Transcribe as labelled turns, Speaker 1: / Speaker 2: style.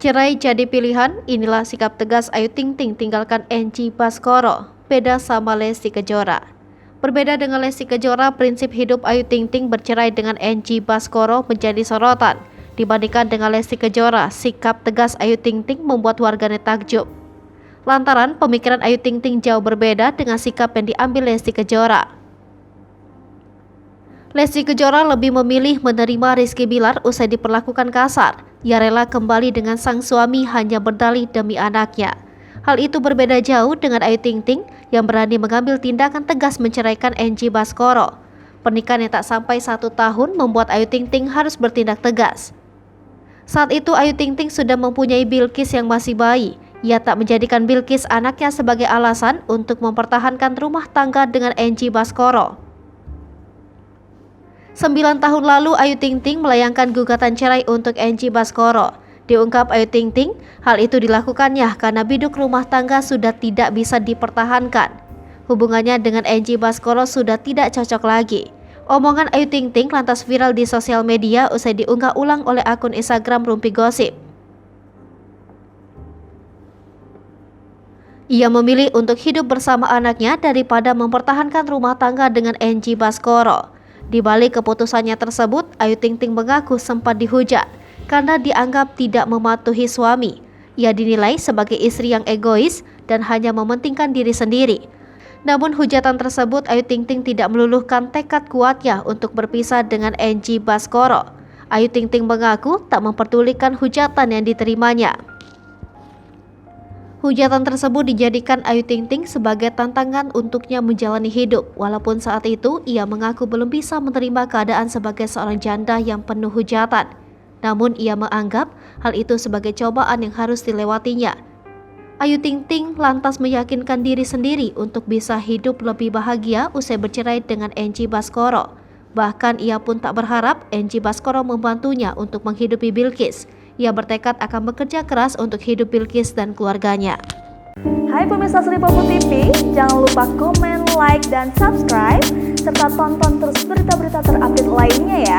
Speaker 1: Cerai jadi pilihan, inilah sikap tegas Ayu Ting Ting tinggalkan Engy Baskoro. Beda sama Lesti Kejora. Berbeda dengan Lesti Kejora, prinsip hidup Ayu Ting Ting bercerai dengan Engy Baskoro menjadi sorotan. Dibandingkan dengan Lesti Kejora, sikap tegas Ayu Ting Ting membuat warganet takjub. Lantaran pemikiran Ayu Ting Ting jauh berbeda dengan sikap yang diambil Lesti Kejora. Lesti Kejora lebih memilih menerima Rizky Bilar usai diperlakukan kasar. Ia rela kembali dengan sang suami hanya berdalih demi anaknya. Hal itu berbeda jauh dengan Ayu Ting Ting yang berani mengambil tindakan tegas menceraikan Engy Baskoro. Pernikahan yang tak sampai 1 tahun membuat Ayu Ting Ting harus bertindak tegas. Saat itu Ayu Ting Ting sudah mempunyai Bilkis yang masih bayi. Ia tak menjadikan Bilkis anaknya sebagai alasan untuk mempertahankan rumah tangga dengan Engy Baskoro. 9 tahun lalu Ayu Ting Ting melayangkan gugatan cerai untuk Engy Baskoro. Diungkap Ayu Ting Ting, hal itu dilakukannya karena biduk rumah tangga sudah tidak bisa dipertahankan. Hubungannya dengan Engy Baskoro sudah tidak cocok lagi. Omongan Ayu Ting Ting lantas viral di sosial media usai diunggah ulang oleh akun Instagram Rumpi Gosip. Ia memilih untuk hidup bersama anaknya daripada mempertahankan rumah tangga dengan Engy Baskoro. Di balik keputusannya tersebut, Ayu Ting Ting mengaku sempat dihujat karena dianggap tidak mematuhi suami. Ia dinilai sebagai istri yang egois dan hanya mementingkan diri sendiri. Namun hujatan tersebut Ayu Ting Ting tidak meluluhkan tekad kuatnya untuk berpisah dengan Engy Baskoro. Ayu Ting Ting mengaku tak memperdulikan hujatan yang diterimanya. Hujatan tersebut dijadikan Ayu Ting Ting sebagai tantangan untuknya menjalani hidup. Walaupun saat itu ia mengaku belum bisa menerima keadaan sebagai seorang janda yang penuh hujatan. Namun ia menganggap hal itu sebagai cobaan yang harus dilewatinya. Ayu Ting Ting lantas meyakinkan diri sendiri untuk bisa hidup lebih bahagia usai bercerai dengan Engy Baskoro. Bahkan ia pun tak berharap Engy Baskoro membantunya untuk menghidupi Bilkis. Ia bertekad akan bekerja keras untuk hidup Bilkis dan keluarganya.
Speaker 2: Hai pemirsa Sri Popo TV, jangan lupa komen, like, dan subscribe, serta tonton terus berita-berita terupdate lainnya ya.